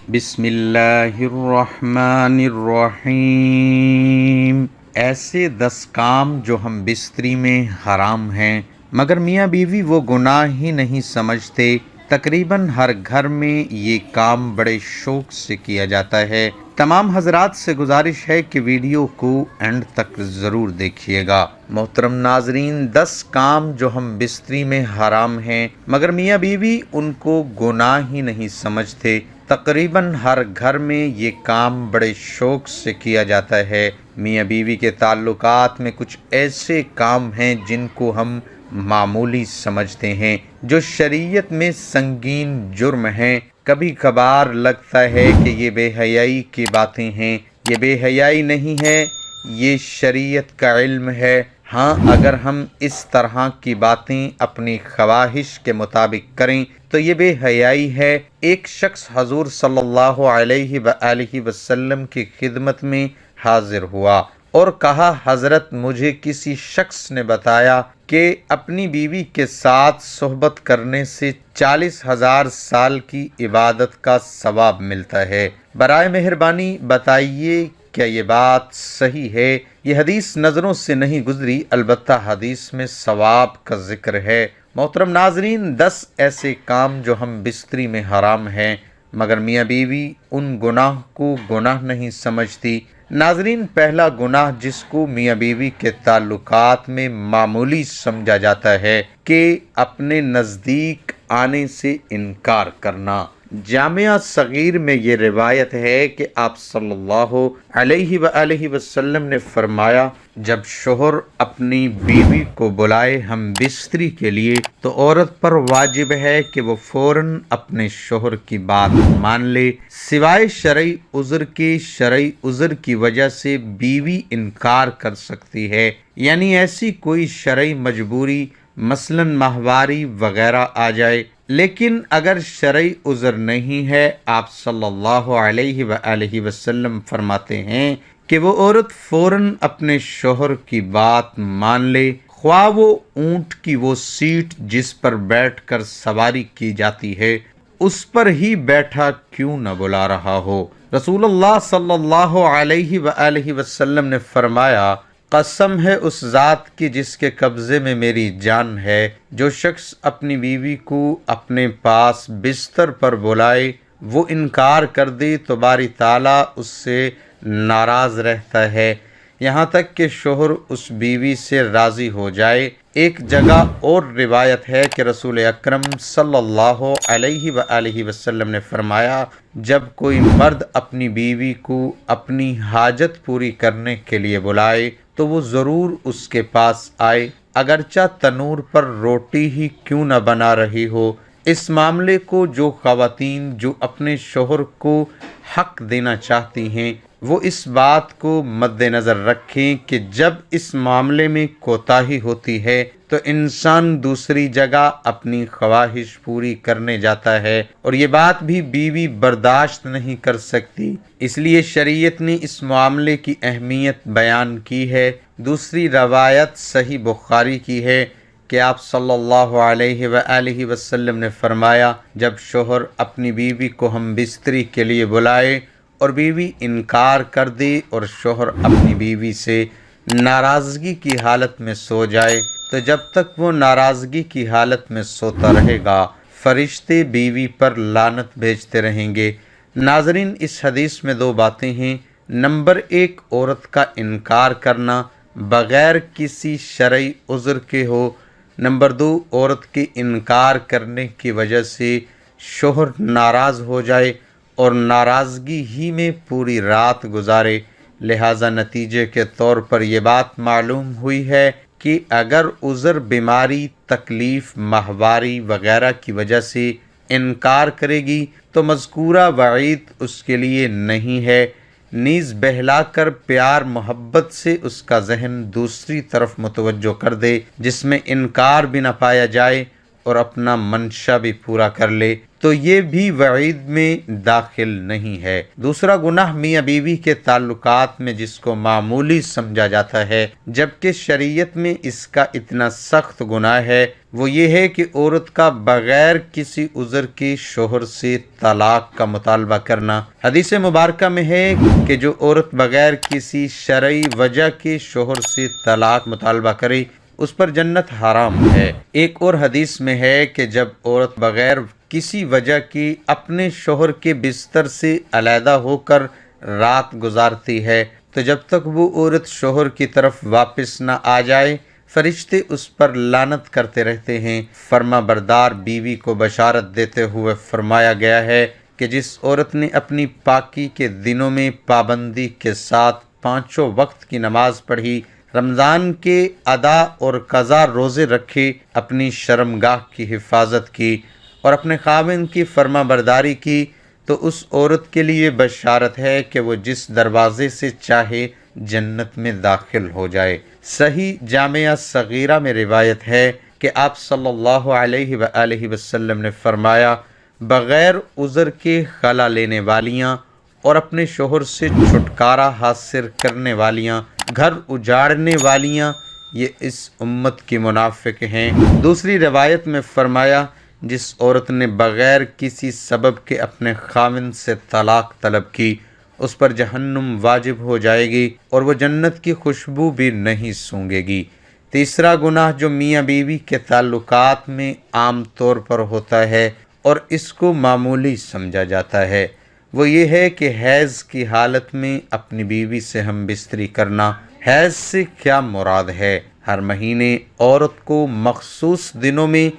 بسم اللہ الرحمن الرحیم۔ ایسے 10 کام جو ہم بستری میں حرام ہیں مگر میاں بیوی وہ گناہ ہی نہیں سمجھتے۔ تقریباً ہر گھر میں یہ کام بڑے شوق سے کیا جاتا ہے۔ تمام حضرات سے گزارش ہے کہ ویڈیو کو اینڈ تک ضرور دیکھیے گا۔ محترم ناظرین، 10 کام جو ہم بستری میں حرام ہیں مگر میاں بیوی ان کو گناہ ہی نہیں سمجھتے۔ تقریباً ہر گھر میں یہ کام بڑے شوق سے کیا جاتا ہے۔ میاں بیوی کے تعلقات میں کچھ ایسے کام ہیں جن کو ہم معمولی سمجھتے ہیں، جو شریعت میں سنگین جرم ہیں۔ کبھی کبھار لگتا ہے کہ یہ بے حیائی کی باتیں ہیں۔ یہ بے حیائی نہیں ہے، یہ شریعت کا علم ہے۔ ہاں، اگر ہم اس طرح کی باتیں اپنی خواہش کے مطابق کریں تو یہ بے حیائی ہے۔ ایک شخص حضور صلی اللہ علیہ وآلہ وسلم کی خدمت میں حاضر ہوا اور کہا، حضرت مجھے کسی شخص نے بتایا کہ اپنی بیوی کے ساتھ صحبت کرنے سے 40,000 سال کی عبادت کا ثواب ملتا ہے۔ برائے مہربانی بتائیے کیا یہ بات صحیح ہے؟ یہ حدیث نظروں سے نہیں گزری، البتہ حدیث میں ثواب کا ذکر ہے۔ محترم ناظرین، 10 ایسے کام جو ہم بستری میں حرام ہیں مگر میاں بیوی ان گناہ کو گناہ نہیں سمجھتی۔ ناظرین، پہلا گناہ جس کو میاں بیوی کے تعلقات میں معمولی سمجھا جاتا ہے کہ اپنے نزدیک آنے سے انکار کرنا۔ جامعہ صغیر میں یہ روایت ہے کہ آپ صلی اللہ علیہ وآلہ وسلم نے فرمایا، جب شوہر اپنی بیوی کو بلائے ہم بستری کے لیے تو عورت پر واجب ہے کہ وہ فوراً اپنے شوہر کی بات مان لے، سوائے شرعی عذر کے۔ شرعی عذر کی وجہ سے بیوی انکار کر سکتی ہے، یعنی ایسی کوئی شرعی مجبوری مثلاً ماہواری وغیرہ آ جائے۔ لیکن اگر شرعی عذر نہیں ہے، آپ صلی اللہ علیہ وآلہ وسلم فرماتے ہیں کہ وہ عورت فوراً اپنے شوہر کی بات مان لے، خواہ وہ اونٹ کی وہ سیٹ جس پر بیٹھ کر سواری کی جاتی ہے اس پر ہی بیٹھا کیوں نہ بلا رہا ہو۔ رسول اللہ صلی اللہ علیہ وآلہ وسلم نے فرمایا، قسم ہے اس ذات کی جس کے قبضے میں میری جان ہے، جو شخص اپنی بیوی کو اپنے پاس بستر پر بلائے وہ انکار کر دے تو باری تعالیٰ اس سے ناراض رہتا ہے، یہاں تک کہ شوہر اس بیوی سے راضی ہو جائے۔ ایک جگہ اور روایت ہے کہ رسول اکرم صلی اللہ علیہ وآلہ وسلم نے فرمایا، جب کوئی مرد اپنی بیوی کو اپنی حاجت پوری کرنے کے لیے بلائے تو وہ ضرور اس کے پاس آئے، اگرچہ تنور پر روٹی ہی کیوں نہ بنا رہی ہو۔ اس معاملے کو جو خواتین جو اپنے شوہر کو حق دینا چاہتی ہیں وہ اس بات کو مد نظر رکھیں کہ جب اس معاملے میں کوتاہی ہوتی ہے تو انسان دوسری جگہ اپنی خواہش پوری کرنے جاتا ہے اور یہ بات بھی بیوی برداشت نہیں کر سکتی، اس لیے شریعت نے اس معاملے کی اہمیت بیان کی ہے۔ دوسری روایت صحیح بخاری کی ہے کہ آپ صلی اللہ علیہ وآلہ وسلم نے فرمایا، جب شوہر اپنی بیوی کو ہم بستری کے لیے بلائے اور بیوی انکار کر دے اور شوہر اپنی بیوی سے ناراضگی کی حالت میں سو جائے تو جب تک وہ ناراضگی کی حالت میں سوتا رہے گا فرشتے بیوی پر لعنت بھیجتے رہیں گے۔ ناظرین، اس حدیث میں 2 باتیں ہیں۔ نمبر 1، عورت کا انکار کرنا بغیر کسی شرعی عذر کے ہو۔ نمبر 2، عورت کے انکار کرنے کی وجہ سے شوہر ناراض ہو جائے اور ناراضگی ہی میں پوری رات گزارے۔ لہذا نتیجے کے طور پر یہ بات معلوم ہوئی ہے کہ اگر عذر بیماری، تکلیف، ماہواری وغیرہ کی وجہ سے انکار کرے گی تو مذکورہ وعید اس کے لیے نہیں ہے۔ نیز بہلا کر پیار محبت سے اس کا ذہن دوسری طرف متوجہ کر دے جس میں انکار بھی نہ پایا جائے اور اپنا منشا بھی پورا کر لے تو یہ بھی وعید میں داخل نہیں ہے۔ دوسرا گناہ میاں بیوی کے تعلقات میں جس کو معمولی سمجھا جاتا ہے جبکہ شریعت میں اس کا اتنا سخت گناہ ہے، وہ یہ ہے کہ عورت کا بغیر کسی عذر کے شوہر سے طلاق کا مطالبہ کرنا۔ حدیث مبارکہ میں ہے کہ جو عورت بغیر کسی شرعی وجہ کے شوہر سے طلاق مطالبہ کرے اس پر جنت حرام ہے۔ ایک اور حدیث میں ہے کہ جب عورت بغیر کسی وجہ کی اپنے شوہر کے بستر سے علیحدہ ہو کر رات گزارتی ہے تو جب تک وہ عورت شوہر کی طرف واپس نہ آ جائے فرشتے اس پر لعنت کرتے رہتے ہیں۔ فرما بردار بیوی کو بشارت دیتے ہوئے فرمایا گیا ہے کہ جس عورت نے اپنی پاکی کے دنوں میں پابندی کے ساتھ 5 وقت کی نماز پڑھی، رمضان کے ادا اور قضا روزے رکھے، اپنی شرمگاہ کی حفاظت کی اور اپنے خاوند کی فرما برداری کی تو اس عورت کے لیے بشارت ہے کہ وہ جس دروازے سے چاہے جنت میں داخل ہو جائے۔ صحیح جامعہ صغیرہ میں روایت ہے کہ آپ صلی اللہ علیہ وآلہ وسلم نے فرمایا، بغیر عذر کے خلا لینے والیاں اور اپنے شوہر سے چھٹکارا حاصل کرنے والیاں، گھر اجاڑنے والیاں، یہ اس امت کی منافق ہیں۔ دوسری روایت میں فرمایا، جس عورت نے بغیر کسی سبب کے اپنے خاوند سے طلاق طلب کی اس پر جہنم واجب ہو جائے گی اور وہ جنت کی خوشبو بھی نہیں سونگے گی۔ تیسرا گناہ جو میاں بیوی کے تعلقات میں عام طور پر ہوتا ہے اور اس کو معمولی سمجھا جاتا ہے وہ یہ ہے کہ حیض کی حالت میں اپنی بیوی سے ہم بستری کرنا۔ حیض سے کیا مراد ہے؟ ہر مہینے عورت کو مخصوص دنوں میں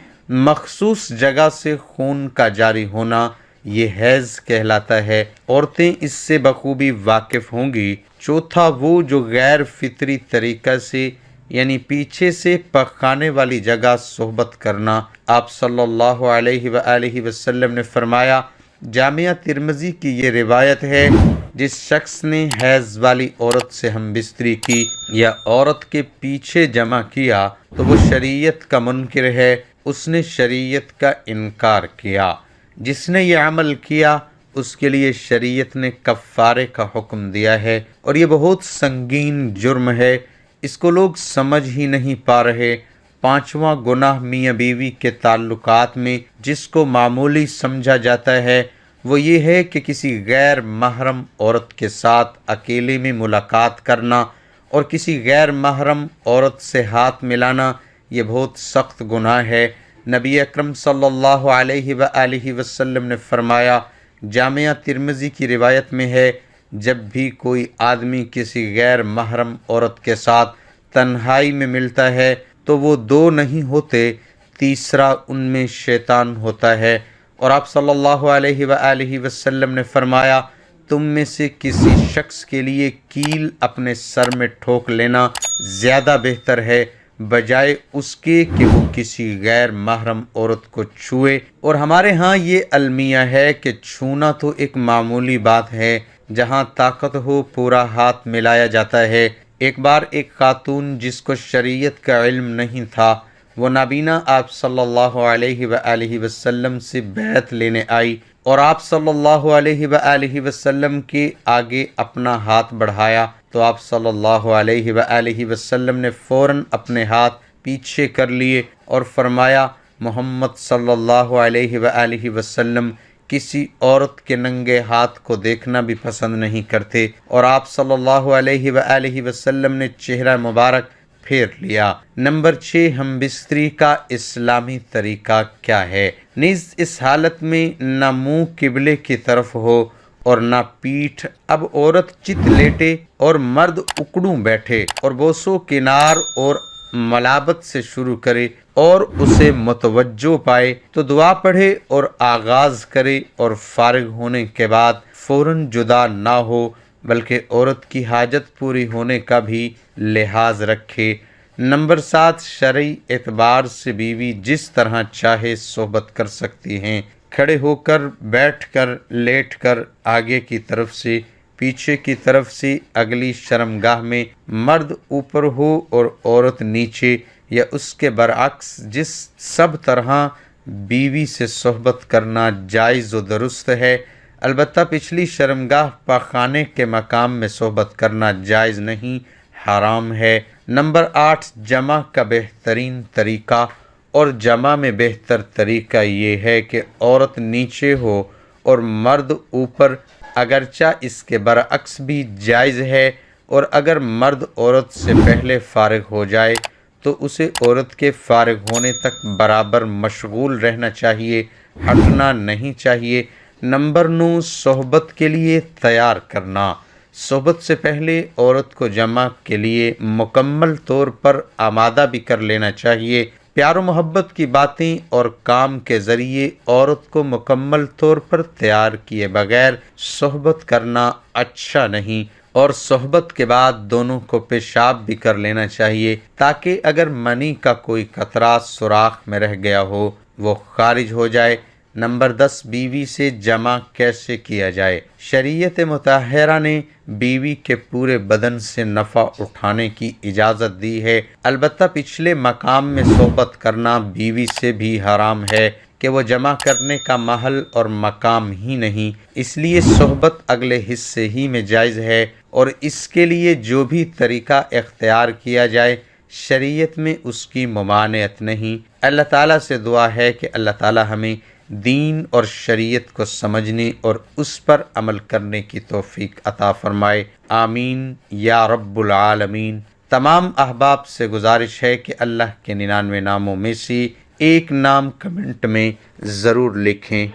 مخصوص جگہ سے خون کا جاری ہونا یہ حیض کہلاتا ہے۔ عورتیں اس سے بخوبی واقف ہوں گی۔ چوتھا، وہ جو غیر فطری طریقہ سے یعنی پیچھے سے پخانے والی جگہ صحبت کرنا۔ آپ صلی اللہ علیہ وآلہ وسلم نے فرمایا، جامعہ ترمذی کی یہ روایت ہے، جس شخص نے حیض والی عورت سے ہم بستری کی یا عورت کے پیچھے جمع کیا تو وہ شریعت کا منکر ہے، اس نے شریعت کا انکار کیا۔ جس نے یہ عمل کیا اس کے لیے شریعت نے کفارے کا حکم دیا ہے اور یہ بہت سنگین جرم ہے، اس کو لوگ سمجھ ہی نہیں پا رہے۔ پانچواں گناہ میاں بیوی کے تعلقات میں جس کو معمولی سمجھا جاتا ہے وہ یہ ہے کہ کسی غیر محرم عورت کے ساتھ اکیلے میں ملاقات کرنا اور کسی غیر محرم عورت سے ہاتھ ملانا یہ بہت سخت گناہ ہے۔ نبی اکرم صلی اللہ علیہ وآلہ وسلم نے فرمایا، جامعہ ترمذی کی روایت میں ہے، جب بھی کوئی آدمی کسی غیر محرم عورت کے ساتھ تنہائی میں ملتا ہے تو وہ 2 نہیں ہوتے، تیسرا ان میں شیطان ہوتا ہے۔ اور آپ صلی اللہ علیہ وآلہ وسلم نے فرمایا، تم میں سے کسی شخص کے لیے کیل اپنے سر میں ٹھوک لینا زیادہ بہتر ہے بجائے اس کے کہ وہ کسی غیر محرم عورت کو چھوئے۔ اور ہمارے ہاں یہ المیہ ہے کہ چھونا تو ایک معمولی بات ہے، جہاں طاقت ہو پورا ہاتھ ملایا جاتا ہے۔ ایک بار ایک خاتون جس کو شریعت کا علم نہیں تھا وہ نابینا آپ صلی اللہ علیہ وآلہ وسلم سے بیعت لینے آئی اور آپ صلی اللہ علیہ وآلہ وسلم کے آگے اپنا ہاتھ بڑھایا تو آپ صلی اللہ علیہ وآلہ وسلم نے فوراً اپنے ہاتھ پیچھے کر لیے اور فرمایا، محمد صلی اللہ علیہ وآلہ وسلم کسی عورت کے ننگے ہاتھ کو دیکھنا بھی پسند نہیں کرتے، اور آپ صلی اللہ علیہ وآلہ وسلم نے چہرہ مبارک پھیر لیا۔ نمبر 6، ہم بستری کا اسلامی طریقہ کیا ہے؟ نیز اس حالت میں نہ منہ قبلے کی طرف ہو اور نہ پیٹھ۔ اب عورت چت لیٹے اور مرد اکڑوں بیٹھے اور بوسو کنار اور ملابت سے شروع کرے اور اسے متوجہ پائے تو دعا پڑھے اور آغاز کرے اور فارغ ہونے کے بعد فوراً جدا نہ ہو بلکہ عورت کی حاجت پوری ہونے کا بھی لحاظ رکھے۔ نمبر 7، شرعی اعتبار سے بیوی جس طرح چاہے صحبت کر سکتی ہیں، کھڑے ہو کر، بیٹھ کر، لیٹ کر، آگے کی طرف سے، پیچھے کی طرف سے، اگلی شرمگاہ میں، مرد اوپر ہو اور عورت نیچے، یا اس کے برعکس جس سب طرح بیوی سے صحبت کرنا جائز و درست ہے، البتہ پچھلی شرمگاہ پاخانے کے مقام میں صحبت کرنا جائز نہیں، حرام ہے۔ نمبر 8، جمع کا بہترین طریقہ اور جمع میں بہتر طریقہ یہ ہے کہ عورت نیچے ہو اور مرد اوپر، اگرچہ اس کے برعکس بھی جائز ہے، اور اگر مرد عورت سے پہلے فارغ ہو جائے تو اسے عورت کے فارغ ہونے تک برابر مشغول رہنا چاہیے، ہٹنا نہیں چاہیے۔ نمبر 9، صحبت کے لیے تیار کرنا۔ صحبت سے پہلے عورت کو جمع کے لیے مکمل طور پر آمادہ بھی کر لینا چاہیے۔ پیار و محبت کی باتیں اور کام کے ذریعے عورت کو مکمل طور پر تیار کیے بغیر صحبت کرنا اچھا نہیں، اور صحبت کے بعد دونوں کو پیشاب بھی کر لینا چاہیے تاکہ اگر منی کا کوئی قطرہ سوراخ میں رہ گیا ہو وہ خارج ہو جائے۔ نمبر 10، بیوی سے جمع کیسے کیا جائے؟ شریعت مطہرہ نے بیوی کے پورے بدن سے نفع اٹھانے کی اجازت دی ہے، البتہ پچھلے مقام میں صحبت کرنا بیوی سے بھی حرام ہے کہ وہ جمع کرنے کا محل اور مقام ہی نہیں، اس لیے صحبت اگلے حصے ہی میں جائز ہے، اور اس کے لیے جو بھی طریقہ اختیار کیا جائے شریعت میں اس کی ممانعت نہیں۔ اللہ تعالیٰ سے دعا ہے کہ اللہ تعالیٰ ہمیں دین اور شریعت کو سمجھنے اور اس پر عمل کرنے کی توفیق عطا فرمائے، آمین یا رب العالمین۔ تمام احباب سے گزارش ہے کہ اللہ کے 99 ناموں میں سے ایک نام کمنٹ میں ضرور لکھیں۔